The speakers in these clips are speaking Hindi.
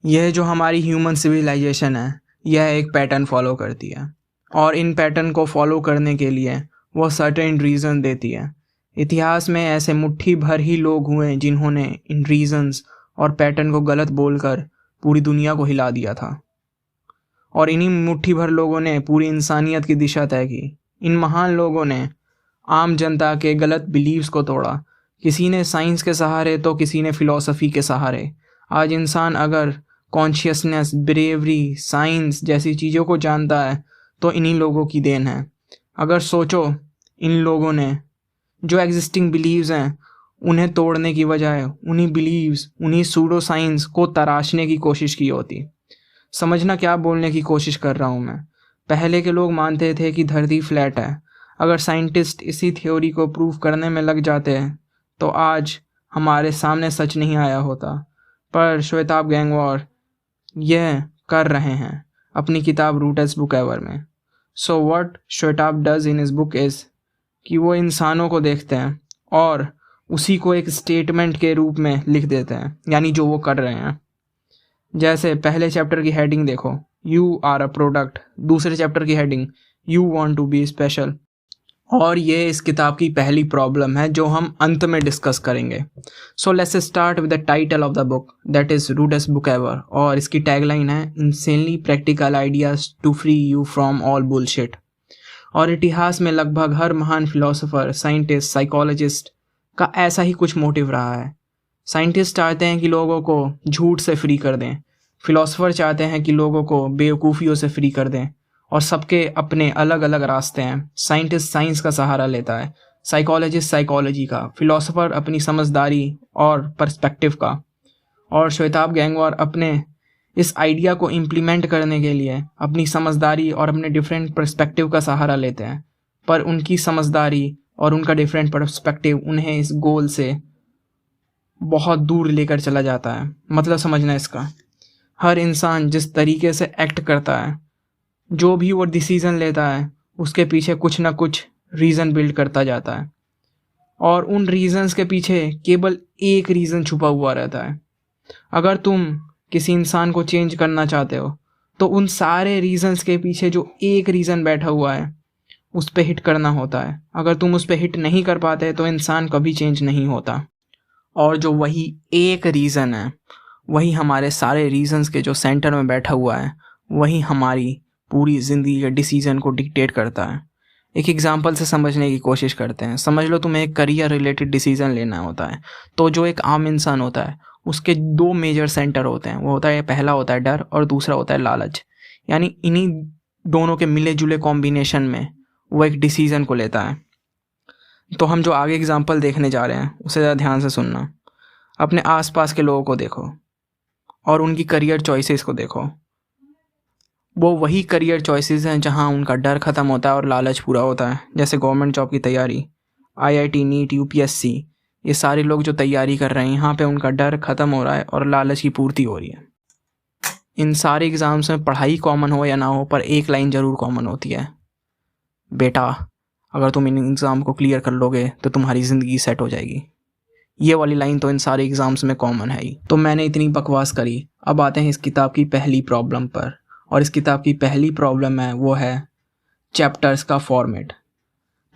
यह जो हमारी ह्यूमन सिविलाइजेशन है, यह एक पैटर्न फॉलो करती है और इन पैटर्न को फॉलो करने के लिए वो सर्टेन रीज़न देती है। इतिहास में ऐसे मुट्ठी भर ही लोग हुए जिन्होंने इन रीजंस और पैटर्न को गलत बोलकर पूरी दुनिया को हिला दिया था, और इन्हीं मुट्ठी भर लोगों ने पूरी इंसानियत की दिशा तय की। इन महान लोगों ने आम जनता के गलत बिलीव्स को तोड़ा, किसी ने साइंस के सहारे तो किसी ने फिलॉसफी के सहारे। आज इंसान अगर कॉन्शियसनेस, ब्रेवरी, साइंस जैसी चीज़ों को जानता है तो इन्हीं लोगों की देन है। अगर सोचो, इन लोगों ने जो एग्जिस्टिंग बिलीव्स हैं उन्हें तोड़ने की बजाय उन्हीं बिलीव्स, उन्हीं सूडो साइंस को तराशने की कोशिश की होती। समझना क्या बोलने की कोशिश कर रहा हूँ मैं। पहले के लोग मानते थे कि धरती फ्लैट है। अगर साइंटिस्ट इसी थ्योरी को प्रूव करने में लग जाते हैं तो आज हमारे सामने सच नहीं आया होता। पर श्वेताब गैंगवार यह कर रहे हैं अपनी किताब रूटेस्ट बुक एवर में। So what Shwetabh does in his book is कि वो इंसानों को देखते हैं और उसी को एक स्टेटमेंट के रूप में लिख देते हैं, यानी जो वो कर रहे हैं। जैसे पहले चैप्टर की हेडिंग देखो, यू आर अ प्रोडक्ट। दूसरे चैप्टर की heading, you want to be special. और ये इस किताब की पहली प्रॉब्लम है जो हम अंत में डिस्कस करेंगे। So let's start with the title of the book, that is rudest book ever. और इसकी टैगलाइन है, insanely practical ideas to free you from all bullshit. और इतिहास में लगभग हर महान फिलोसोफर, साइंटिस्ट, साइकोलॉजिस्ट का ऐसा ही कुछ मोटिव रहा है। साइंटिस्ट चाहते हैं कि लोगों को झूठ से फ्री कर दें, फिलोसोफर चाहते हैं कि लोगों को बेवकूफ़ियों से फ्री कर दें, और सबके अपने अलग अलग रास्ते हैं। साइंटिस्ट साइंस का सहारा लेता है, साइकोलॉजिस्ट साइकोलॉजी का, फिलोसोफर अपनी समझदारी और पर्सपेक्टिव का, और श्वेताब गैंगवार अपने इस आइडिया को इम्प्लीमेंट करने के लिए अपनी समझदारी और अपने डिफरेंट पर्सपेक्टिव का सहारा लेते हैं। पर उनकी समझदारी और उनका डिफरेंट पर्सपेक्टिव उन्हें इस गोल से बहुत दूर लेकर चला जाता है। मतलब समझना इसका, हर इंसान जिस तरीके से एक्ट करता है, जो भी वो डिसीज़न लेता है, उसके पीछे कुछ ना कुछ रीज़न बिल्ड करता जाता है, और उन रीज़न्स के पीछे केवल एक रीज़न छुपा हुआ रहता है। अगर तुम किसी इंसान को चेंज करना चाहते हो तो उन सारे रीज़न्स के पीछे जो एक रीज़न बैठा हुआ है उस पर हिट करना होता है। अगर तुम उस पर हिट नहीं कर पाते तो इंसान कभी चेंज नहीं होता। और जो वही एक रीज़न है, वही हमारे सारे रीज़न्स के जो सेंटर में बैठा हुआ है, वही हमारी पूरी ज़िंदगी के डिसीज़न को डिक्टेट करता है। एक एग्जांपल से समझने की कोशिश करते हैं। समझ लो तुम्हें एक करियर रिलेटेड डिसीज़न लेना होता है, तो जो एक आम इंसान होता है उसके दो मेजर सेंटर होते हैं। वो होता है, पहला होता है डर और दूसरा होता है लालच। यानी इन्हीं दोनों के मिले जुले कॉम्बिनेशन में वो एक डिसीज़न को लेता है। तो हम जो आगे एग्जांपल देखने जा रहे हैं उसे ज़रा ध्यान से सुनना। अपने आसपास के लोगों को देखो और उनकी करियर चॉइसेस को देखो। वो वही करियर चॉइसेस हैं जहां उनका डर ख़त्म होता है और लालच पूरा होता है। जैसे गवर्नमेंट जॉब की तैयारी, आईआईटी, नीट, यूपीएससी, ये सारे लोग जो तैयारी कर रहे हैं, यहाँ पे उनका डर ख़त्म हो रहा है और लालच की पूर्ति हो रही है। इन सारे एग्ज़ाम्स में पढ़ाई कॉमन हो या ना हो, पर एक लाइन ज़रूर कॉमन होती है, बेटा अगर तुम इन एग्ज़ाम को क्लियर कर लोगे तो तुम्हारी ज़िंदगी सेट हो जाएगी। ये वाली लाइन तो इन सारे एग्ज़ाम्स में कॉमन है ही। तो मैंने इतनी बकवास करी, अब आते हैं इस किताब की पहली प्रॉब्लम पर। और इस किताब की पहली प्रॉब्लम है वो है चैप्टर्स का फॉर्मेट।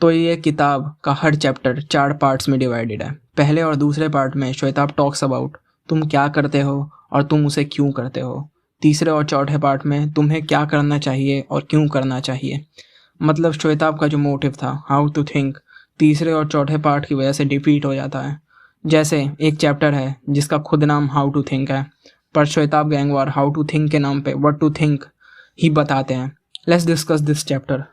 तो ये किताब का हर चैप्टर 4 पार्ट्स में डिवाइडेड है। पहले और दूसरे पार्ट में श्वेताब टॉक्स अबाउट तुम क्या करते हो और तुम उसे क्यों करते हो। तीसरे और चौथे पार्ट में तुम्हें क्या करना चाहिए और क्यों करना चाहिए। मतलब श्वेताब का जो मोटिव था, हाउ टू थिंक, तीसरे और चौथे पार्ट की वजह से डिफीट हो जाता है। जैसे एक चैप्टर है जिसका खुद नाम हाउ टू थिंक है, पर Shwetabh Gangwar how to think के नाम पे व्हाट टू थिंक ही बताते हैं। Let's discuss this chapter.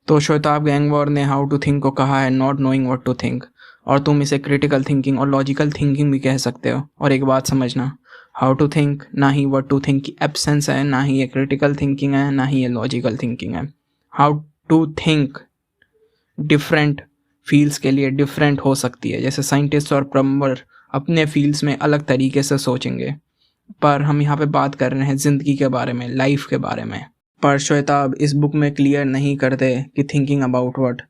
तो श्वेताब गैंगवार ने हाउ टू थिंक को कहा है not knowing what to think, और तुम इसे क्रिटिकल थिंकिंग और लॉजिकल थिंकिंग भी कह सकते हो। और एक बात समझना, हाउ टू थिंक ना ही व्हाट टू थिंक की एब्सेंस है, ना ही ये क्रिटिकल थिंकिंग है, ना ही ये लॉजिकल थिंकिंग है। How to think different fields के लिए डिफरेंट हो सकती है। जैसे साइंटिस्ट और प्लम्बर अपने फील्ड्स में अलग तरीके से सोचेंगे, पर हम यहाँ पे बात कर रहे हैं ज़िंदगी के बारे में, लाइफ के बारे में। पर श्वेताब इस बुक में क्लियर नहीं करते कि थिंकिंग अबाउट व्हाट।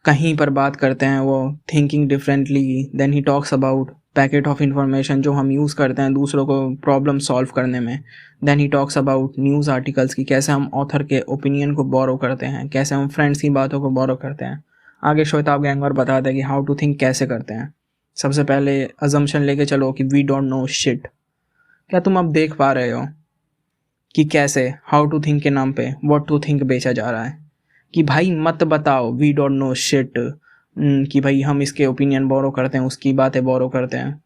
कहीं पर बात करते हैं वो thinking differently, then he talks about packet of information जो हम यूज़ करते हैं दूसरों को प्रॉब्लम सॉल्व करने में। Then he talks about news articles की कैसे हम ऑथर के ओपिनियन को बोरो करते हैं, कैसे हम फ्रेंड्स की बातों को बोरो करते हैं। आगे श्वेताब गैंगवार बताते हैं कि हाउ टू थिंक कैसे करते हैं। सबसे पहले अजम्पशन लेके चलो कि वी डोंट नो शिट। क्या तुम अब देख पा रहे हो कि कैसे हाउ टू थिंक के नाम पे व्हाट टू थिंक बेचा जा रहा है कि भाई मत बताओ वी डोंट नो शिट, कि भाई हम इसके ओपिनियन बोरो करते हैं, उसकी बातें बोरो करते हैं।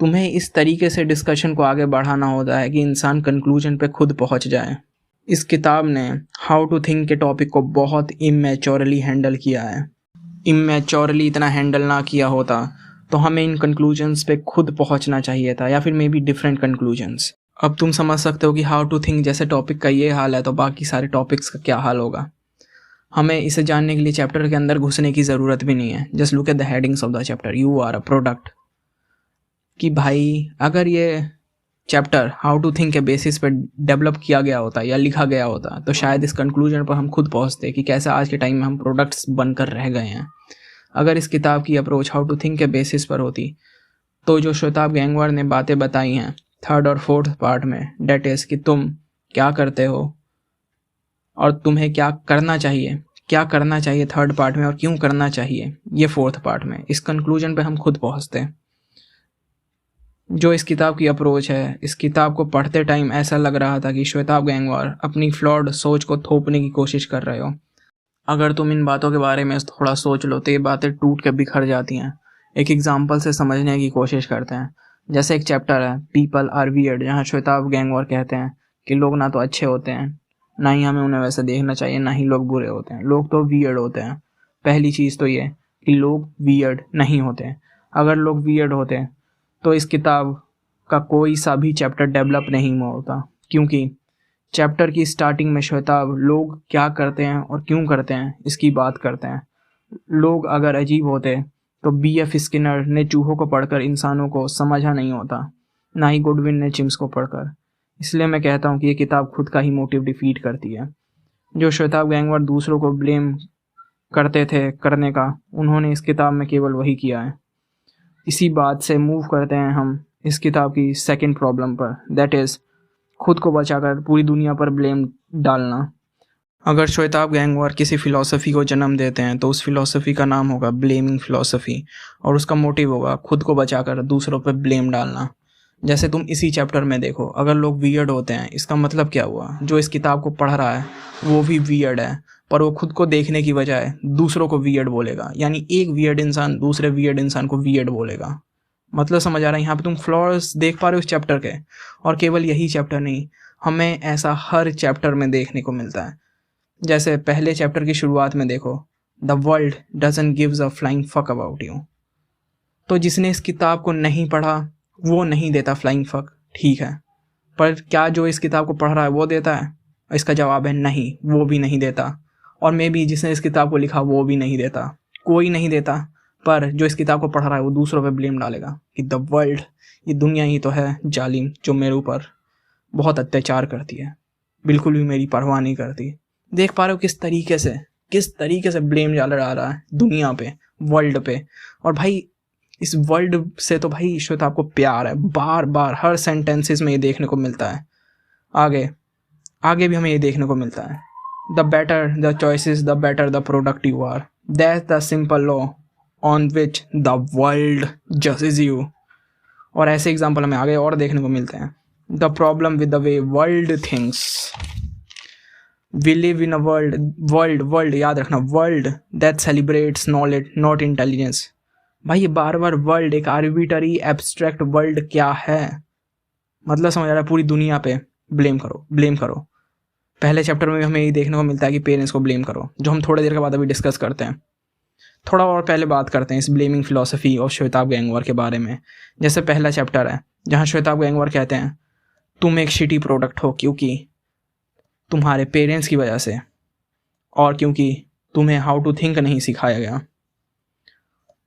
तुम्हें इस तरीके से डिस्कशन को आगे बढ़ाना होता है कि इंसान कंक्लूजन पे खुद पहुंच जाए। इस किताब ने हाउ टू थिंक के टॉपिक को बहुत इमेच्योरली हैंडल किया है। इमेच्योरली इतना हैंडल ना किया होता तो हमें इन कंक्लूजन्स पे खुद पहुंचना चाहिए था, या फिर मे बी डिफरेंट कंक्लूजन्स। अब तुम समझ सकते हो कि हाउ टू थिंक जैसे टॉपिक का ये हाल है तो बाकी सारे टॉपिक्स का क्या हाल होगा। हमें इसे जानने के लिए चैप्टर के अंदर घुसने की ज़रूरत भी नहीं है। Just look at the headings of the chapter, you are a product. कि भाई अगर ये चैप्टर हाउ टू थिंक के बेसिस पे डेवलप किया गया होता या लिखा गया होता तो शायद इस कंक्लूजन पर हम खुद पहुंचते कि कैसे आज के टाइम में हम प्रोडक्ट्स बनकर रह गए हैं। अगर इस किताब की अप्रोच हाउ टू थिंक के बेसिस पर होती तो जो श्वेताब गैंगवार ने बातें बताई हैं 3rd और 4th पार्ट में, डेट इज़ कि तुम क्या करते हो और तुम्हें क्या करना चाहिए 3rd पार्ट में और क्यों करना चाहिए ये 4th पार्ट में, इस कंक्लूजन पे हम खुद पहुंचते हैं। जो इस किताब की अप्रोच है, इस किताब को पढ़ते टाइम ऐसा लग रहा था कि श्वेताब गैंगवार अपनी फ्लॉड सोच को थोपने की कोशिश कर रहे हो। अगर तुम इन बातों के बारे में थोड़ा सोच लो तो ये बातें टूट के बिखर जाती हैं। एक एग्जाम्पल से समझने की कोशिश करते हैं। जैसे एक चैप्टर है पीपल आर वियर्ड, जहाँ श्वेताब गैंगवार कहते हैं कि लोग ना तो अच्छे होते हैं, ना ही हमें उन्हें वैसे देखना चाहिए, ना ही लोग बुरे होते हैं, लोग तो वियर्ड होते हैं। पहली चीज़ तो ये कि लोग वियर्ड नहीं होते। अगर लोग वियर्ड होते तो इस किताब का कोई सा भी चैप्टर डेवलप नहीं होता, क्योंकि चैप्टर की स्टार्टिंग में श्वेताब लोग क्या करते हैं और क्यों करते हैं इसकी बात करते हैं। लोग अगर अजीब होते तो B.F. स्किनर ने चूहों को पढ़कर इंसानों को समझा नहीं होता, ना ही गुडविन ने चिम्स को पढ़कर। इसलिए मैं कहता हूँ कि ये किताब खुद का ही मोटिव डिफीट करती है। जो श्वेताब गैंगवार दूसरों को ब्लेम करते थे करने का, उन्होंने इस किताब में केवल वही किया है। इसी बात से मूव करते हैं हम इस किताब की सेकंड प्रॉब्लम पर, दैट इज़ खुद को बचाकर पूरी दुनिया पर ब्लेम डालना। अगर श्वेताब गैंगवार किसी फ़िलॉसफ़ी को जन्म देते हैं तो उस फ़िलॉसफ़ी का नाम होगा ब्लेमिंग फ़िलॉसफ़ी, और उसका मोटिव होगा खुद को बचाकर दूसरों पर ब्लेम डालना। जैसे तुम इसी चैप्टर में देखो, अगर लोग वियर्ड होते हैं इसका मतलब क्या हुआ, जो इस किताब को पढ़ रहा है वो भी वियर्ड है, पर वो खुद को देखने की बजाय दूसरों को वियर्ड बोलेगा। यानी एक वियर्ड इंसान दूसरे वियर्ड इंसान को वियर्ड बोलेगा। मतलब समझ आ रहा है यहाँ पे तुम फ्लॉज देख पा रहे हो इस चैप्टर के। और केवल यही चैप्टर नहीं, हमें ऐसा हर चैप्टर में देखने को मिलता है। जैसे पहले चैप्टर की शुरुआत में देखो, the world doesn't gives a flying fuck about you. तो जिसने इस किताब को नहीं पढ़ा वो नहीं देता फ्लाइंग फक, ठीक है, पर क्या जो इस किताब को पढ़ रहा है वो देता है? इसका जवाब है नहीं, वो भी नहीं देता। और मे बी जिसने इस किताब को लिखा वो भी नहीं देता, कोई नहीं देता। पर जो इस किताब को पढ़ रहा है वो दूसरों पे ब्लेम डालेगा कि द वर्ल्ड, ये दुनिया ही तो है जालिम जो मेरे ऊपर बहुत अत्याचार करती है, बिल्कुल भी मेरी परवाह नहीं करती। देख पा रहे हो किस तरीके से ब्लेम डाल रहा है दुनिया पे, वर्ल्ड पे। और भाई इस वर्ल्ड से तो भाई श्वेताब को प्यार है, बार बार हर सेंटेंसेस में ये देखने को मिलता है। आगे भी हमें ये देखने को मिलता है, the better the choices the better the product you are, that's the simple law on which the world जजेस यू। और ऐसे एग्जाम्पल हमें आगे और देखने को मिलते हैं। The problem with the way world things, we live in a world याद रखना, world that celebrates knowledge not intelligence. भाई ये बार बार वर्ल्ड, एक आर्बिटरी एब्स्ट्रैक्ट वर्ल्ड क्या है, मतलब समझ आ रहा है, पूरी दुनिया पे ब्लेम करो। पहले चैप्टर में हमें ये देखने को मिलता है कि पेरेंट्स को ब्लेम करो, जो हम थोड़ी देर के बाद अभी डिस्कस करते हैं। थोड़ा और पहले बात करते हैं इस ब्लेमिंग फिलॉसफी और श्वेताब गैंगवार के बारे में। जैसे पहला चैप्टर है जहाँ श्वेताब गैंगवार कहते हैं तुम एक शिटी प्रोडक्ट हो क्योंकि तुम्हारे पेरेंट्स की वजह से, और क्योंकि तुम्हें हाउ टू थिंक नहीं सिखाया गया।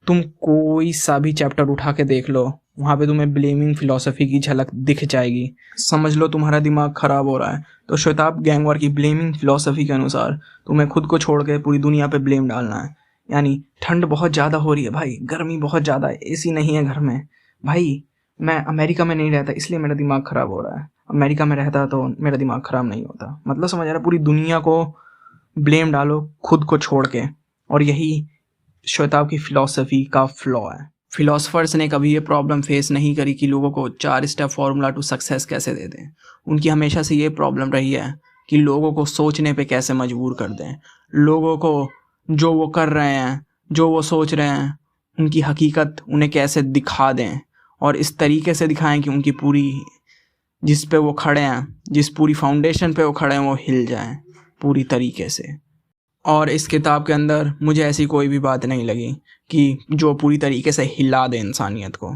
तुम कोई सा भी चैप्टर उठा के देख लो, वहाँ पे तुम्हें ब्लेमिंग फिलॉसफी की झलक दिख जाएगी। समझ लो तुम्हारा दिमाग खराब हो रहा है तो श्वेताब गैंगवार की ब्लेमिंग फिलॉसफी के अनुसार तुम्हें खुद को छोड़ के पूरी दुनिया पे ब्लेम डालना है। यानी ठंड बहुत ज़्यादा हो रही है भाई, गर्मी बहुत ज़्यादा है, एसी नहीं है घर में, भाई मैं अमेरिका में नहीं रहता इसलिए मेरा दिमाग ख़राब हो रहा है, अमेरिका में रहता तो मेरा दिमाग ख़राब नहीं होता। मतलब समझ रहा है, पूरी दुनिया को ब्लेम डालो खुद को छोड़ के, और यही श्वेताब की फ़िलॉसफी का फ्लॉ है। फिलोसफर्स ने कभी ये प्रॉब्लम फेस नहीं करी कि लोगों को 4 स्टेप फार्मूला टू सक्सेस कैसे दे दें। उनकी हमेशा से ये प्रॉब्लम रही है कि लोगों को सोचने पे कैसे मजबूर कर दें, लोगों को जो वो कर रहे हैं, जो वो सोच रहे हैं, उनकी हकीकत उन्हें कैसे दिखा दें, और इस तरीके से दिखाएं कि उनकी पूरी जिस पे वो खड़े हैं, जिस पूरी फाउंडेशन पे वो खड़े हैं, वो हिल जाएं पूरी तरीके से। और इस किताब के अंदर मुझे ऐसी कोई भी बात नहीं लगी कि जो पूरी तरीके से हिला दे इंसानियत को।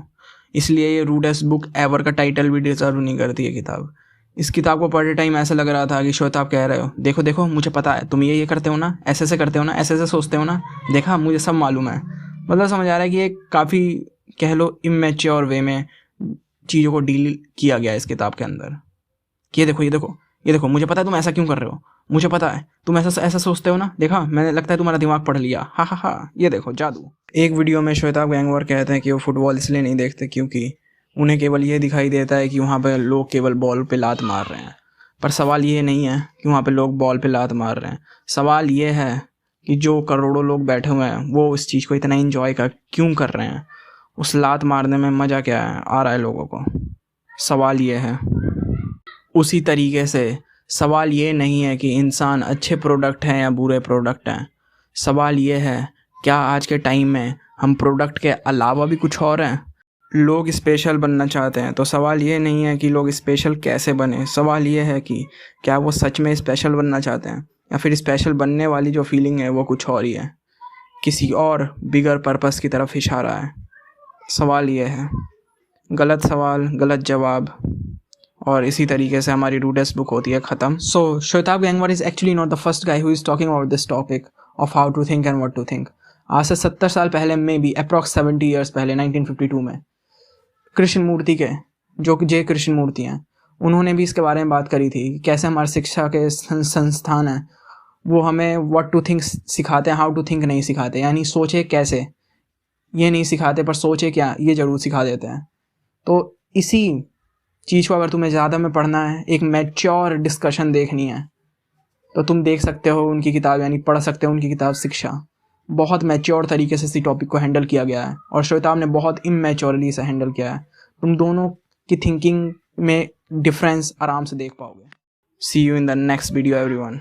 इसलिए ये रूडेस्ट बुक एवर का टाइटल भी डिजर्व नहीं करती है किताब। इस किताब को पढ़ते टाइम ऐसा लग रहा था कि श्वेता आप कह रहे हो, देखो देखो मुझे पता है तुम ये करते हो ना, ऐसे करते हो ना, ऐसे सोचते हो ना, देखा मुझे सब मालूम है। मतलब समझ आ रहा है कि ये काफ़ी कह लो इमेच्योर वे में चीज़ों को डील किया गया है इस किताब के अंदर। कि ये देखो मुझे पता है तुम ऐसा क्यों कर रहे हो, मुझे पता है तुम ऐसा सोचते हो ना, देखा मैंने लगता है तुम्हारा दिमाग पढ़ लिया, हा हा हा, ये देखो जादू। एक वीडियो में श्वेताब गैंगवार कहते हैं कि वो फुटबॉल इसलिए नहीं देखते क्योंकि उन्हें केवल ये दिखाई देता है कि वहाँ पे लोग केवल बॉल पे लात मार रहे हैं। पर सवाल ये नहीं है कि वहाँ पे लोग बॉल पे लात मार रहे हैं, सवाल ये है कि जो करोड़ों लोग बैठे हुए हैं वो इस चीज़ को इतना इंजॉय क्यों कर रहे हैं, उस लात मारने में मज़ा क्या है आ रहा है लोगों को, सवाल ये है। उसी तरीके से सवाल ये नहीं है कि इंसान अच्छे प्रोडक्ट हैं या बुरे प्रोडक्ट हैं, सवाल ये है क्या आज के टाइम में हम प्रोडक्ट के अलावा भी कुछ और हैं। लोग स्पेशल बनना चाहते हैं तो सवाल ये नहीं है कि लोग स्पेशल कैसे बने, सवाल ये है कि क्या वो सच में स्पेशल बनना चाहते हैं या फिर स्पेशल बनने वाली जो फीलिंग है वो कुछ और ही है, किसी और बिगर पर्पस की तरफ इशारा है। सवाल ये है, गलत सवाल गलत जवाब, और इसी तरीके से हमारी रूडेस्ट बुक होती है ख़त्म। So Shwetab Gangwar is actually not the first guy who is talking about this topic of how to think and what to think. आज से 70 साल पहले में भी अप्रॉक्स 70 ईयर्स पहले 1952 में कृष्णमूर्ति के जो जे कृष्णमूर्ति हैं, उन्होंने भी इसके बारे में बात करी थी कि कैसे हमारे शिक्षा के संस्थान हैं वो हमें व्हाट टू थिंक सिखाते हैं, हाउ टू थिंक नहीं सिखाते, यानी सोचे कैसे ये नहीं सिखाते पर सोचे क्या ये ज़रूर सिखा देते हैं। तो इसी चीज़ को अगर तुम्हें ज़्यादा में पढ़ना है, एक मैच्योर डिस्कशन देखनी है, तो तुम देख सकते हो उनकी किताब, यानी पढ़ सकते हो उनकी किताब शिक्षा। बहुत मैच्योर तरीके से इसी टॉपिक को हैंडल किया गया है और श्वेताब ने बहुत इमेच्योरली इसे हैंडल किया है। तुम दोनों की थिंकिंग में डिफरेंस आराम से देख पाओगे। See you in the next video everyone.